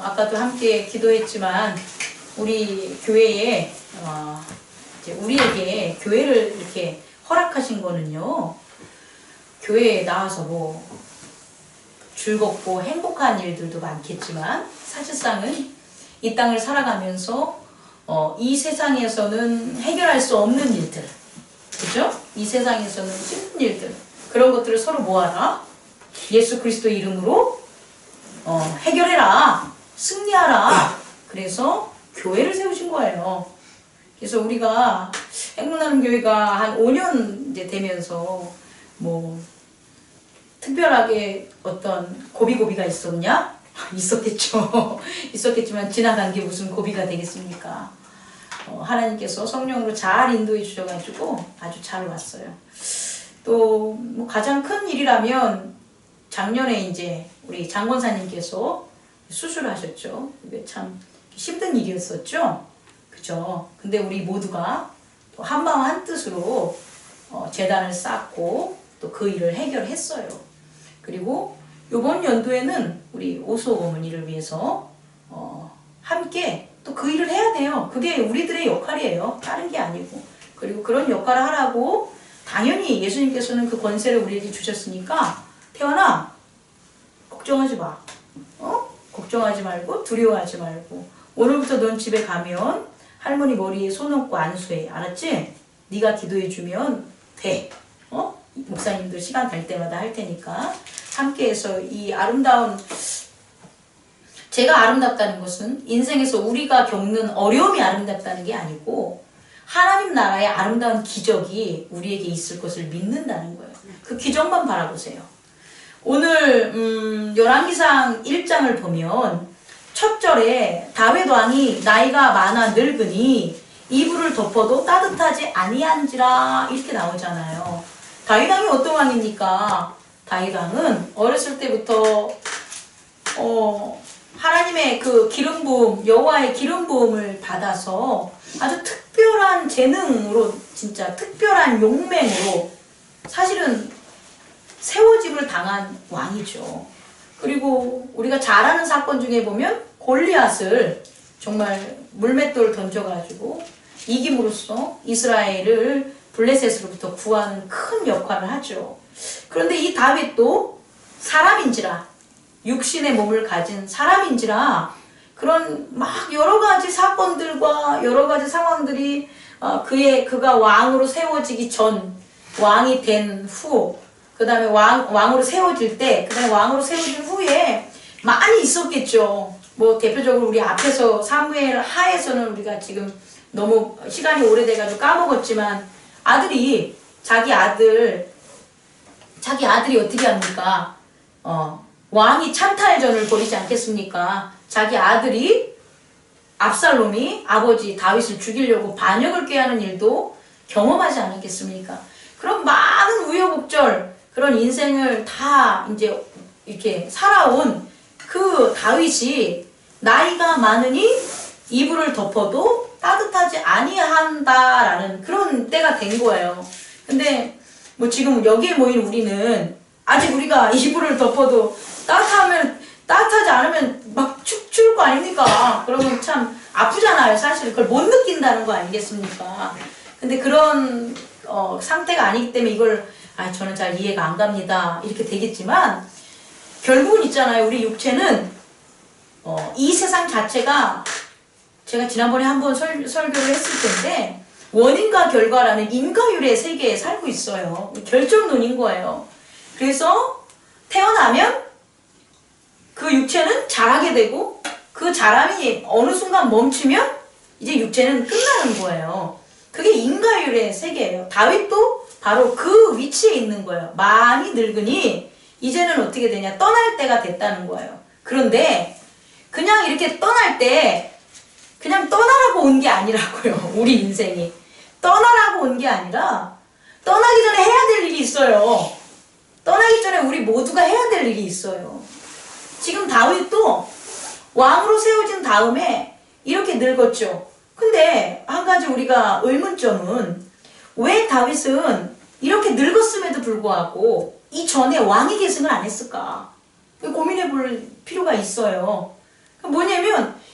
아까도 함께 기도했지만 우리 교회에 이제 우리에게 교회를 이렇게 허락하신 거는요. 교회에 나와서 뭐 즐겁고 행복한 일들도 많겠지만 사실상은 이 땅을 살아가면서 이 세상에서는 해결할 수 없는 일들, 그죠? 이 세상에서는 힘든 일들, 그런 것들을 서로 모아라. 예수 그리스도 이름으로 해결해라. 승리하라. 그래서 교회를 세우신 거예요. 그래서 우리가 행복나눔 교회가 한 5년 이제 되면서 뭐 특별하게 어떤 고비가 있었냐? 있었겠죠. 있었겠지만 지나간 게 무슨 고비가 되겠습니까? 하나님께서 성령으로 잘 인도해 주셔가지고 아주 잘 왔어요. 또 뭐 가장 큰 일이라면 작년에 이제 우리 장권사님께서 수술하셨죠. 이게 참 힘든 일이었었죠. 그죠? 근데 우리 모두가 또 한마음 한뜻으로 재단을 쌓고 또 그 일을 해결했어요. 그리고 이번 연도에는 우리 오수 어머니를 위해서 함께 또 그 일을 해야 돼요. 그게 우리들의 역할이에요. 다른 게 아니고. 그리고 그런 역할을 하라고 당연히 예수님께서는 그 권세를 우리에게 주셨으니까 태연아 걱정하지 마. 걱정하지 말고 두려워하지 말고 오늘부터 넌 집에 가면 할머니 머리에 손 얹고 안수해. 알았지? 네가 기도해 주면 돼. 목사님들 시간 될 때마다 할 테니까 함께해서 이 아름다운, 제가 아름답다는 것은 인생에서 우리가 겪는 어려움이 아름답다는 게 아니고 하나님 나라의 아름다운 기적이 우리에게 있을 것을 믿는다는 거예요. 그 기적만 바라보세요. 오늘 열왕기상 1장을 보면 첫 절에 다윗 왕이 나이가 많아 늙으니 이불을 덮어도 따뜻하지 아니한지라 이렇게 나오잖아요. 다윗 왕이 어떤 왕입니까? 다윗 왕은 어렸을 때부터 하나님의 그 기름 부음, 여호와의 기름 부음을 받아서 아주 특별한 재능으로, 진짜 특별한 용맹으로 사실은 세워짐을 당한 왕이죠. 그리고 우리가 잘 아는 사건 중에 보면 골리앗을 정말 물맷돌 던져가지고 이김으로써 이스라엘을 블레셋으로부터 구하는 큰 역할을 하죠. 그런데 이 다윗도 사람인지라, 육신의 몸을 가진 사람인지라 그런 막 여러 가지 사건들과 여러 가지 상황들이 그가 왕으로 세워지기 전, 왕이 된 후, 그 다음에 왕으로 세워질 때, 그 다음에 왕으로 세워진 후에 많이 있었겠죠. 뭐 대표적으로 우리 앞에서 사무엘 하에서는 우리가 지금 너무 시간이 오래돼가지고 까먹었지만 자기 아들이 어떻게 합니까? 왕이 찬탈전을 벌이지 않겠습니까? 자기 아들이 압살롬이 아버지 다윗을 죽이려고 반역을 꾀하는 일도 경험하지 않았겠습니까? 그런 많은 우여곡절, 그런 인생을 다 이제 이렇게 살아온 그 다윗이 나이가 많으니 이불을 덮어도 따뜻하지 아니한다라는 그런 때가 된 거예요. 근데 뭐 지금 여기에 모인 우리는 아직 우리가 이불을 덮어도 따뜻하지 않으면 막 추울 거 아닙니까? 그러면 참 아프잖아요. 사실 그걸 못 느낀다는 거 아니겠습니까? 근데 그런 상태가 아니기 때문에 이걸 저는 잘 이해가 안 갑니다. 이렇게 되겠지만 결국은 있잖아요. 우리 육체는 이 세상 자체가 제가 지난번에 한번 설교를 했을 텐데 원인과 결과라는 인과율의 세계에 살고 있어요. 결정론인 거예요. 그래서 태어나면 그 육체는 자라게 되고 그 자람이 어느 순간 멈추면 이제 육체는 끝나는 거예요. 그게 인과율의 세계예요. 다윗도 바로 그 위치에 있는 거예요. 많이 늙으니 이제는 어떻게 되냐? 떠날 때가 됐다는 거예요. 그런데 그냥 이렇게 떠날 때 그냥 떠나라고 온 게 아니라고요. 우리 인생이. 떠나라고 온 게 아니라 떠나기 전에 해야 될 일이 있어요. 떠나기 전에 우리 모두가 해야 될 일이 있어요. 지금 다윗도 왕으로 세워진 다음에 이렇게 늙었죠. 근데 한 가지 우리가 의문점은 왜 다윗은 이렇게 늙었음에도 불구하고 이전에 왕위 계승을 안 했을까? 고민해 볼 필요가 있어요. 뭐냐면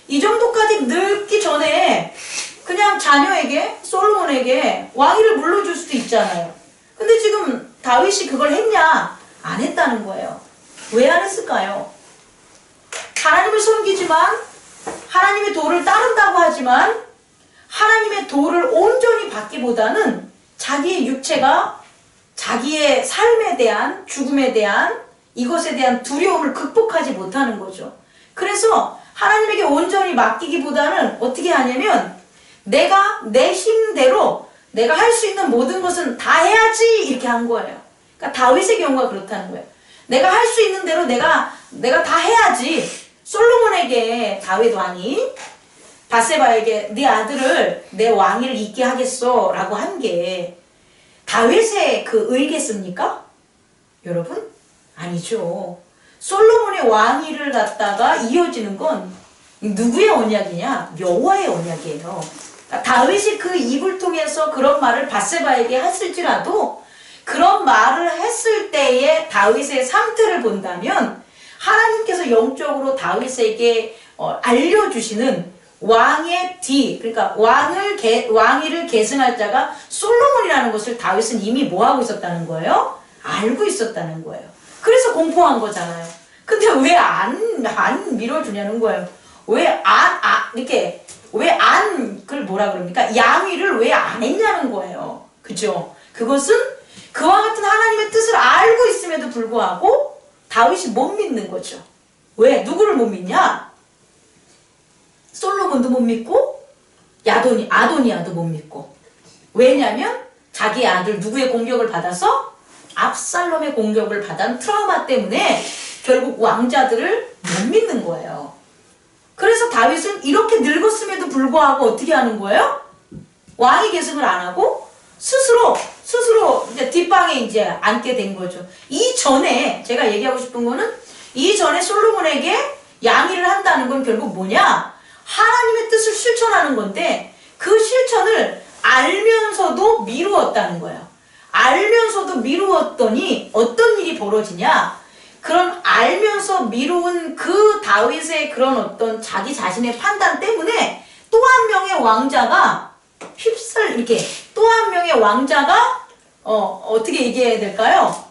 이 정도까지 늙기 전에 그냥 자녀에게, 솔로몬에게 왕위를 물려줄 수도 있잖아요. 근데 지금 다윗이 그걸 했냐? 안 했다는 거예요. 왜 안 했을까요? 하나님을 섬기지만, 하나님의 도를 따른다고 하지만, 하나님의 도를 온전히 받기보다는 자기의 육체가 자기의 삶에 대한, 죽음에 대한, 이것에 대한 두려움을 극복하지 못하는 거죠. 그래서 하나님에게 온전히 맡기기보다는 어떻게 하냐면, 내가 내 힘대로 내가 할 수 있는 모든 것은 다 해야지 이렇게 한 거예요. 그러니까 다윗의 경우가 그렇다는 거예요. 내가 할 수 있는 대로 내가 다 해야지. 솔로몬에게 다윗 왕이 바세바에게 네 아들을 내 왕위를 잇게 하겠어 라고 한 게 다윗의 그 의겠습니까? 여러분? 아니죠. 솔로몬의 왕위를 갖다가 이어지는 건 누구의 언약이냐? 여호와의 언약이에요. 그러니까 다윗이 그 입을 통해서 그런 말을 바세바에게 했을지라도 그런 말을 했을 때의 다윗의 상태를 본다면 하나님께서 영적으로 다윗에게 알려주시는 왕의 그러니까 왕위를 계승할 자가 솔로몬이라는 것을 다윗은 이미 뭐하고 있었다는 거예요? 알고 있었다는 거예요. 그래서 공포한 거잖아요. 근데 왜 안 밀어주냐는 거예요. 그걸 뭐라 그럽니까? 양위를 왜 안 했냐는 거예요. 그죠? 그것은 그와 같은 하나님의 뜻을 알고 있음에도 불구하고 다윗이 못 믿는 거죠. 왜? 누구를 못 믿냐? 솔로몬도 못 믿고 아도니아도 못 믿고. 왜냐면 자기 아들 누구의 공격을 받아서? 압살롬의 공격을 받은 트라우마 때문에 결국 왕자들을 못 믿는 거예요. 그래서 다윗은 이렇게 늙었음에도 불구하고 어떻게 하는 거예요? 왕위 계승을 안 하고 스스로 이제 뒷방에 이제 앉게 된 거죠. 이전에 제가 얘기하고 싶은 거는 이전에 솔로몬에게 양위를 한다는 건 결국 뭐냐? 하나님의 뜻을 실천하는 건데 그 실천을 알면서도 미루었다는 거예요. 알면서도 미루었더니 어떤 일이 벌어지냐? 그런 알면서 미루은 그 다윗의 그런 어떤 자기 자신의 판단 때문에 또 한 명의 왕자가 또 한 명의 왕자가 어떻게 얘기해야 될까요?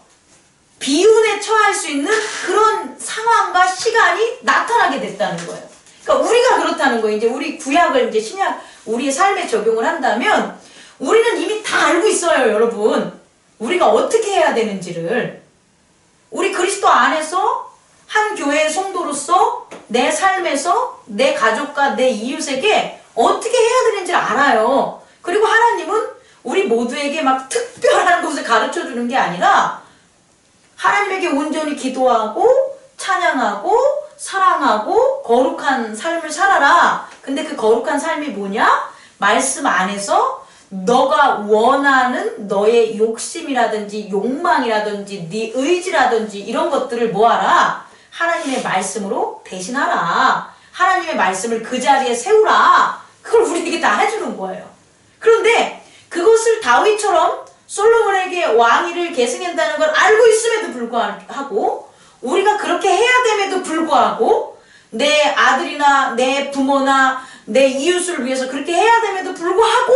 비운에 처할 수 있는 그런 상황과 시간이 나타나게 됐다는 거예요. 그러니까 우리가 그렇다는 거예요. 이제 우리 구약을 이제 신약 우리의 삶에 적용을 한다면 우리는 이미 다 알고 있어요, 여러분. 우리가 어떻게 해야 되는지를. 우리 그리스도 안에서 한 교회의 성도로서 내 삶에서 내 가족과 내 이웃에게 어떻게 해야 되는지를 알아요. 그리고 하나님은 우리 모두에게 막 특별한 것을 가르쳐 주는 게 아니라 하나님에게 온전히 기도하고 찬양하고 사랑하고 거룩한 삶을 살아라. 근데 그 거룩한 삶이 뭐냐? 말씀 안에서 너가 원하는 너의 욕심이라든지 욕망이라든지 네 의지라든지 이런 것들을 뭐하라? 하나님의 말씀으로 대신하라. 하나님의 말씀을 그 자리에 세우라. 그걸 우리에게 다 해주는 거예요. 그런데 그것을 다윗처럼 솔로몬에게 왕위를 계승한다는 걸 알고 있음에도 불구하고 우리가 그렇게 해야 됨에도 불구하고 내 아들이나 내 부모나 내 이웃을 위해서 그렇게 해야 됨에도 불구하고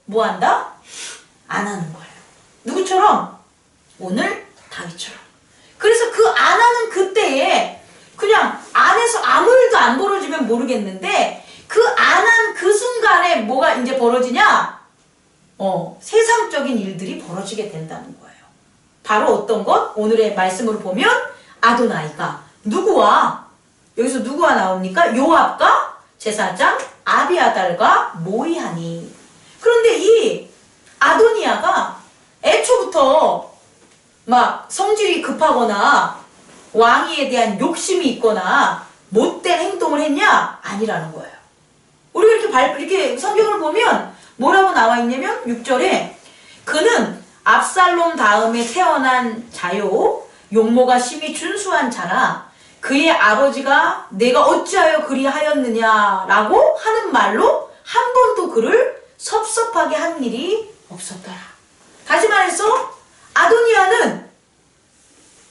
뭐 한다? 안 하는 거예요. 누구처럼? 오늘 다윗처럼. 그래서 그 안 하는 그때에 그냥 안에서 아무 일도 안 벌어지면 모르겠는데 그 안 한 그 순간에 뭐가 이제 벌어지냐? 세상적인 일들이 벌어지게 된다는 거예요. 바로 어떤 것? 오늘의 말씀으로 보면 아도나이가 누구와? 여기서 누구와 나옵니까? 요압과 제사장 아비아달과 모이하니. 그런데 이 아도니아가 애초부터 막 성질이 급하거나 왕위에 대한 욕심이 있거나 못된 행동을 했냐? 아니라는 거예요. 우리가 이렇게 성경을 보면 뭐라고 나와 있냐면 6절에 그는 압살롬 다음에 태어난 자요 용모가 심히 준수한 자라 그의 아버지가 내가 어찌하여 그리하였느냐라고 하는 말로 한 번도 그를 섭섭하게 한 일이 없었더라. 다시 말해서 아도니아는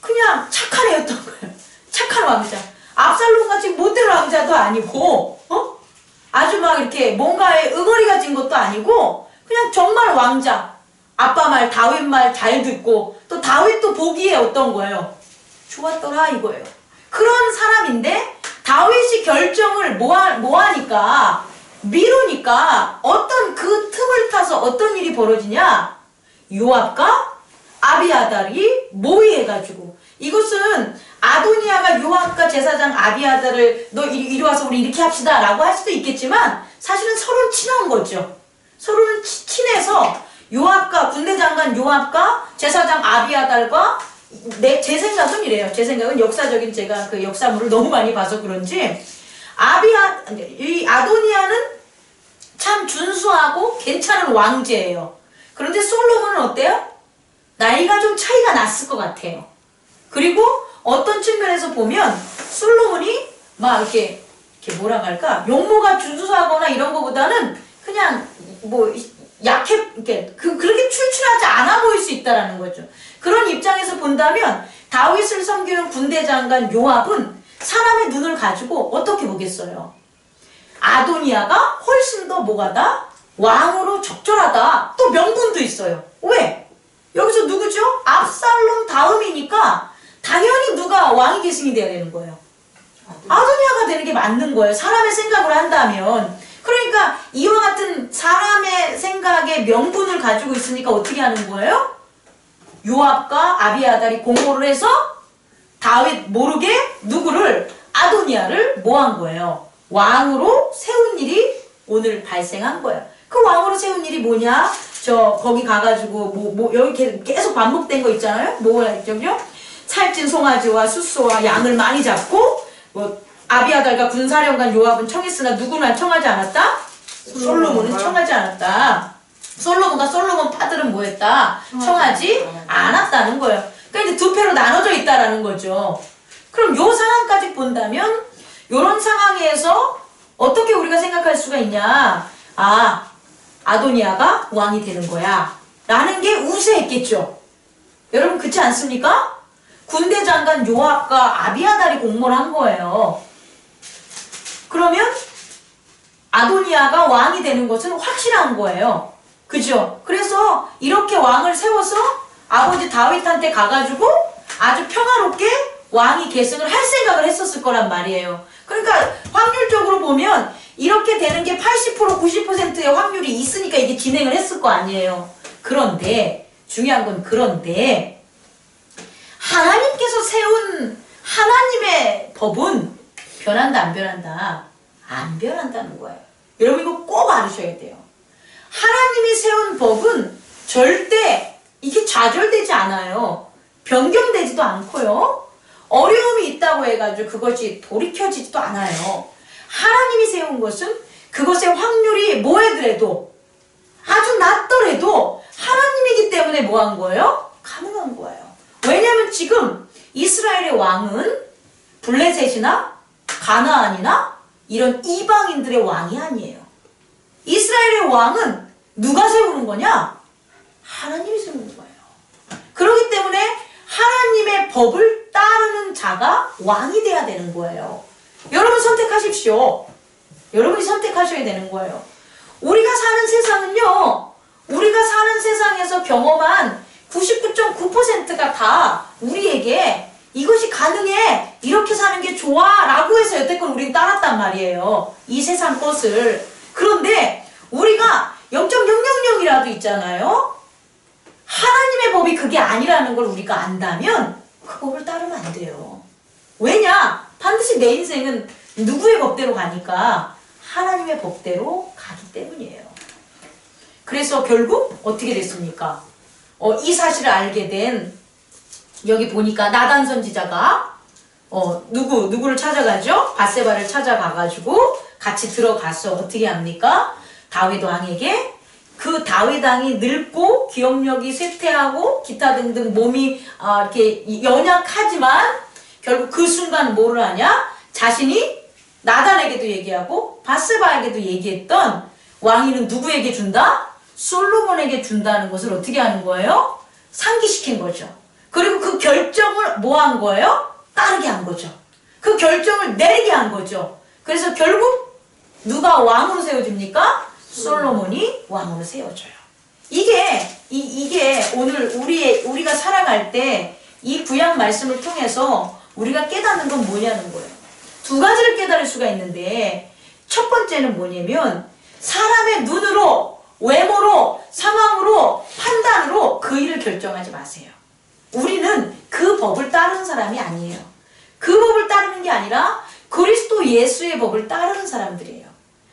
그냥 착한 애였던 거예요. 착한 왕자. 압살롬같이 못된 왕자도 아니고 아주 막 이렇게 뭔가에 응어리가 진 것도 아니고 그냥 정말 왕자. 아빠 말, 다윗 말 잘 듣고 또 다윗도 보기에 어떤 거예요? 좋았더라 이거예요. 그런 사람인데 다윗이 결정을 뭐하니까 미루니까 어떤 그 틈을 타서 어떤 일이 벌어지냐? 요압과 아비아달이 모의해가지고 이것은 아도니아가 요압과 제사장 아비아달을 너 이리 와서 우리 이렇게 합시다 라고 할 수도 있겠지만 사실은 서로는 친한 거죠. 서로는 친해서 요압과 군대 장관 요압과 제사장 아비아달과 제 생각은 이래요. 제 생각은 역사적인 제가 그 역사물을 너무 많이 봐서 그런지 이 아도니아는 참 준수하고 괜찮은 왕제예요. 그런데 솔로몬은 어때요? 나이가 좀 차이가 났을 것 같아요. 그리고 어떤 측면에서 보면 솔로몬이 막 이렇게 뭐라 할까 용모가 준수하거나 이런 거보다는 그냥 뭐 그렇게 출출하지 않아 보일 수 있다라는 거죠. 그런 입장에서 본다면 다윗을 섬기는 군대 장관 요압은 사람의 눈을 가지고 어떻게 보겠어요? 아도니아가 훨씬 더 뭐가다? 왕으로 적절하다. 또 명분도 있어요. 왜? 여기서 누구죠? 압살롬 다음이니까 당연히 누가 왕위 계승이 돼야 되는 거예요. 아도니아가 되는 게 맞는 거예요. 사람의 생각을 한다면. 그러니까 이와 같은 사람의 생각에 명분을 가지고 있으니까 어떻게 하는 거예요? 요압과 아비아달이 공모를 해서 다윗 모르게 누구를 아도니아를 뭐 한 거예요? 왕으로 세운 일이 오늘 발생한 거예요. 그 왕으로 세운 일이 뭐냐? 거기 가가지고 여기 계속 반복된 거 있잖아요. 뭐였죠? 살찐 송아지와 숫소와 양을 많이 잡고 아비아달과 군사령관 요압은 청했으나 누구나 청하지 않았다? 솔로몬은 청하지 않았다. 솔로몬 파들은 뭐했다? 청하지 않았다는 거예요. 그러니까 이제 두 패로 나눠져 있다라는 거죠. 그럼 요 상황까지 본다면 요런 상황에서 어떻게 우리가 생각할 수가 있냐? 아도니아가 왕이 되는 거야 라는 게 우세했겠죠. 여러분 그렇지 않습니까? 군대 장관 요압과 아비아달이 공모를 한 거예요. 그러면 아도니아가 왕이 되는 것은 확실한 거예요. 그죠? 그래서 이렇게 왕을 세워서 아버지 다윗한테 가가지고 아주 평화롭게 왕이 계승을 할 생각을 했었을 거란 말이에요. 그러니까 확률적으로 보면 이렇게 되는 게 80% 90%의 확률이 있으니까 이게 진행을 했을 거 아니에요. 그런데 중요한 건 그런데 하나님께서 세운 하나님의 법은 변한다 안 변한다? 안 변한다는 거예요. 여러분 이거 꼭 알으셔야 돼요. 하나님이 세운 법은 절대 이게 좌절되지 않아요. 변경되지도 않고요. 어려움이 있다고 해가지고 그것이 돌이켜지지도 않아요. 하나님이 세운 것은 그것의 확률이 뭐해더라도 아주 낮더라도 하나님이기 때문에 뭐 한 거예요? 가능한 거예요. 왜냐하면 지금 이스라엘의 왕은 블레셋이나 가나안이나 이런 이방인들의 왕이 아니에요. 이스라엘의 왕은 누가 세우는 거냐? 하나님이 세우는 거예요. 그렇기 때문에 하나님의 법을 따르는 자가 왕이 돼야 되는 거예요. 여러분 선택하십시오. 여러분이 선택하셔야 되는 거예요. 우리가 사는 세상은요, 우리가 사는 세상에서 경험한 99.9%가 다 우리에게 이것이 가능해, 이렇게 사는 게 좋아 라고 해서 여태껏 우리는 따랐단 말이에요. 이 세상 것을. 그런데 우리가 0.000이라도 있잖아요. 하나님의 법이 그게 아니라는 걸 우리가 안다면 그 법을 따르면 안 돼요. 왜냐? 반드시 내 인생은 누구의 법대로 가니까 하나님의 법대로 가기 때문이에요. 그래서 결국 어떻게 됐습니까? 이 사실을 알게 된 여기 보니까 나단 선지자가 누구를 찾아가죠? 밧세바를 찾아가가지고 같이 들어가서 어떻게 합니까? 다윗 왕에게 그 다윗 왕이 늙고 기억력이 쇠퇴하고 기타 등등 몸이 이렇게 연약하지만 결국 그 순간 뭐를 하냐? 자신이 나단에게도 얘기하고 밧세바에게도 얘기했던 왕위는 누구에게 준다? 솔로몬에게 준다는 것을 어떻게 하는 거예요? 상기시킨 거죠. 그리고 그 결정을 뭐 한 거예요? 따르게 한 거죠. 그 결정을 내리게 한 거죠. 그래서 결국 누가 왕으로 세워집니까? 솔로몬이 왕으로 세워져요. 이게 오늘 우리가 살아갈 때 이 구약 말씀을 통해서 우리가 깨닫는 건 뭐냐는 거예요. 두 가지를 깨달을 수가 있는데, 첫 번째는 뭐냐면 사람의 눈으로, 외모로, 상황으로, 판단으로 그 일을 결정하지 마세요. 우리는 그 법을 따르는 사람이 아니에요. 그 법을 따르는 게 아니라 그리스도 예수의 법을 따르는 사람들이에요.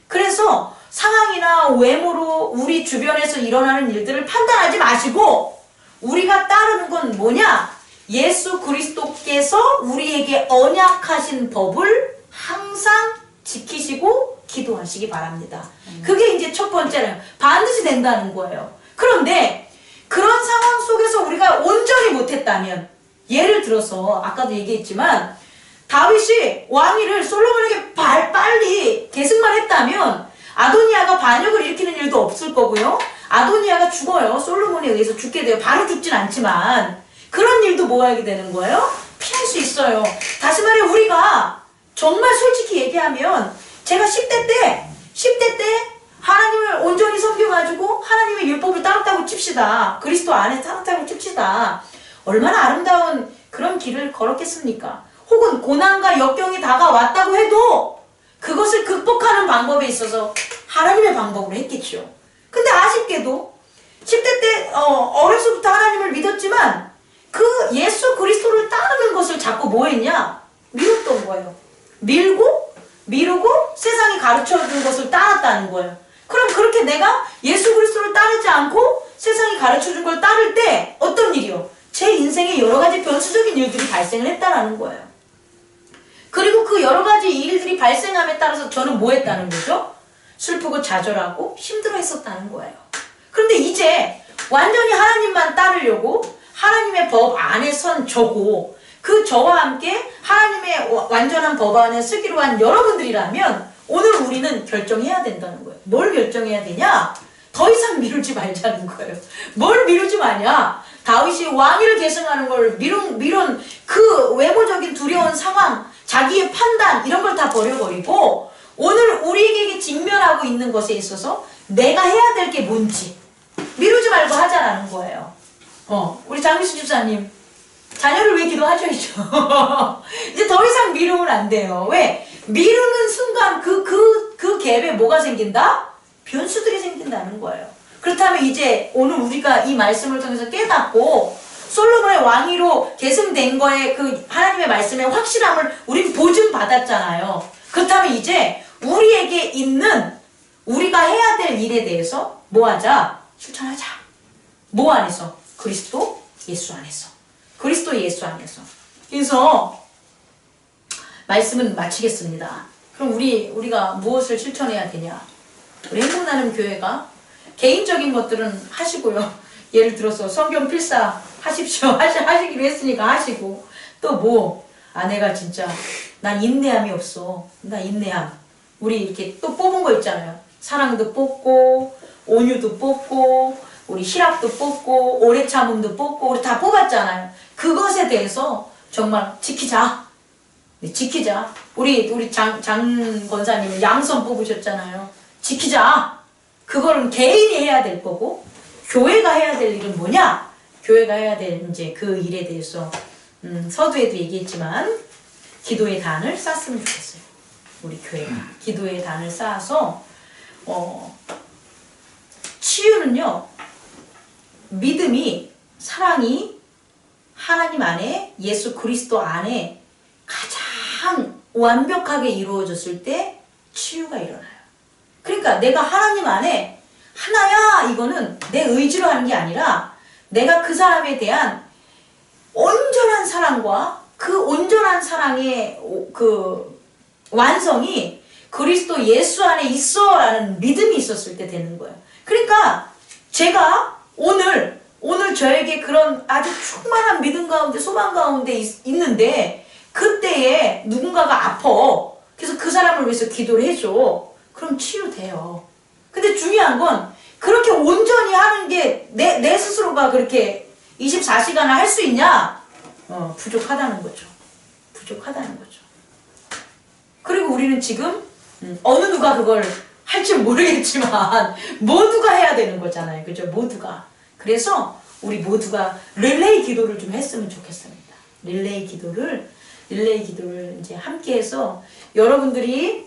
그래서 상황이나 외모로 우리 주변에서 일어나는 일들을 판단하지 마시고, 우리가 따르는 건 뭐냐? 예수 그리스도께서 우리에게 언약하신 법을 항상 지키시고 기도하시기 바랍니다. 그게 이제 첫 번째는 반드시 된다는 거예요. 그런데 그런 상황 속에서 우리가 온전히 못했다면, 예를 들어서 아까도 얘기했지만 다윗이 왕위를 솔로몬에게 빨리 계승만 했다면 아도니아가 반역을 일으키는 일도 없을 거고요. 아도니아가 죽어요. 솔로몬에 의해서 죽게 돼요. 바로 죽진 않지만 그런 일도 뭐 하게 되는 거예요? 피할 수 있어요. 다시 말해, 우리가 정말 솔직히 얘기하면, 제가 10대 때 하나님을 온전히 섬겨가지고 하나님의 율법을 따랐다고 칩시다. 그리스도 안에 따랐다고 칩시다. 얼마나 아름다운 그런 길을 걸었겠습니까? 혹은 고난과 역경이 다가왔다고 해도 그것을 극복하는 방법에 있어서 하나님의 방법으로 했겠죠. 근데 아쉽게도 10대 때 어려서부터 하나님을 믿었지만 그 예수 그리스도를 따르는 것을 자꾸 뭐 했냐? 미뤘던 거예요. 미루고 세상이 가르쳐준 것을 따랐다는 거예요. 그럼 그렇게 내가 예수 그리스도를 따르지 않고 세상이 가르쳐준 걸 따를 때 어떤 일이요? 제 인생에 여러 가지 변수적인 일들이 발생을 했다라는 거예요. 그리고 그 여러 가지 일들이 발생함에 따라서 저는 뭐 했다는 거죠? 슬프고 좌절하고 힘들어 했었다는 거예요. 그런데 이제 완전히 하나님만 따르려고 하나님의 법 안에 선 저고, 그 저와 함께 하나님의 완전한 법 안에 서기로 한 여러분들이라면 오늘 우리는 결정해야 된다는 거예요. 뭘 결정해야 되냐? 더 이상 미루지 말자는 거예요. 뭘 미루지 마냐? 다윗이 왕위를 계승하는 걸 미룬 그 외모적인 두려운 상황, 자기의 판단, 이런 걸 다 버려버리고 오늘 우리에게 직면하고 있는 것에 있어서 내가 해야 될 게 뭔지 미루지 말고 하자라는 거예요. 우리 장미수 집사님, 자녀를 왜 기도하셔야죠. 이제 더 이상 미루면 안 돼요. 왜? 미루는 순간 그 갭에 뭐가 생긴다? 변수들이 생긴다는 거예요. 그렇다면 이제 오늘 우리가 이 말씀을 통해서 깨닫고 솔로몬의 왕위로 계승된 거에 그 하나님의 말씀의 확실함을 우리는 보증받았잖아요. 그렇다면 이제 우리에게 있는 우리가 해야 될 일에 대해서 뭐 하자? 실천하자. 뭐 안에서? 그리스도 예수 안에서. 그리스도 예수 안에서. 그래서 말씀은 마치겠습니다. 그럼 우리가 무엇을 실천해야 되냐? 우리 행복나눔 교회가 개인적인 것들은 하시고요. 예를 들어서 성경 필사 하십시오. 하시기로 했으니까 하시고, 또 뭐, 내가 진짜 난 인내함이 없어. 나 인내함. 우리 이렇게 또 뽑은 거 있잖아요. 사랑도 뽑고 온유도 뽑고 우리 희락도 뽑고 오래 참음도 뽑고 우리 다 뽑았잖아요. 그것에 대해서 정말 지키자. 네, 지키자. 우리 장 권사님은 양선 뽑으셨잖아요. 지키자. 그거는 개인이 해야 될 거고, 교회가 해야 될 일은 뭐냐? 교회가 해야 될 이제 그 일에 대해서 서두에도 얘기했지만 기도의 단을 쌓았으면 좋겠어요. 우리 교회가 기도의 단을 쌓아서 치유는요, 믿음이, 사랑이 하나님 안에, 예수 그리스도 안에 가장 완벽하게 이루어졌을 때 치유가 일어나요. 그러니까 내가 하나님 안에 하나야, 이거는 내 의지로 하는 게 아니라 내가 그 사람에 대한 온전한 사랑과 그 온전한 사랑의 그 완성이 그리스도 예수 안에 있어 라는 믿음이 있었을 때 되는 거예요. 그러니까 제가 오늘 저에게 그런 아주 충만한 믿음 가운데, 소망 가운데 있는데 그때에 누군가가 아파. 그래서 그 사람을 위해서 기도를 해줘. 그럼 치유돼요. 근데 중요한 건 그렇게 온전히 하는 게 내 스스로가 그렇게 24시간을 할 수 있냐? 부족하다는 거죠. 부족하다는 거죠. 그리고 우리는 지금 어느 누가 그걸 할 줄 모르겠지만 모두가 해야 되는 거잖아요. 그죠? 모두가. 그래서 우리 모두가 릴레이 기도를 좀 했으면 좋겠습니다. 릴레이 기도를 이제 함께해서 여러분들이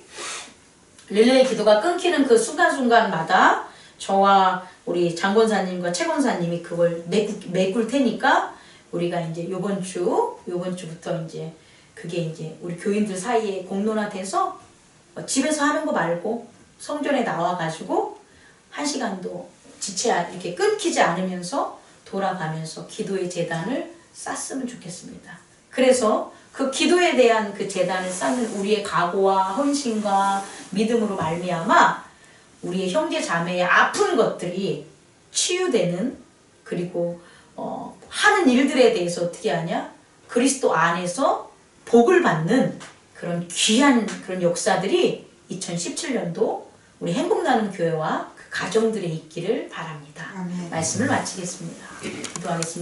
릴레이 기도가 끊기는 그 순간순간마다 저와 우리 장권사님과 최권사님이 그걸 메꿀 테니까 우리가 이제 요번 주부터 이제 그게 이제 우리 교인들 사이에 공론화돼서 집에서 하는 거 말고 성전에 나와가지고 한 시간도 이렇게 끊기지 않으면서 돌아가면서 기도의 제단을 쌓았으면 좋겠습니다. 그래서 그 기도에 대한 그 제단을 쌓는 우리의 각오와 헌신과 믿음으로 말미암아 우리의 형제 자매의 아픈 것들이 치유되는, 그리고 하는 일들에 대해서 어떻게 하냐? 그리스도 안에서 복을 받는 그런 귀한 그런 역사들이 2017년도 우리 행복나눔 교회와 그 가정들에 있기를 바랍니다. 아멘. 말씀을 마치겠습니다. 기도하겠습니다.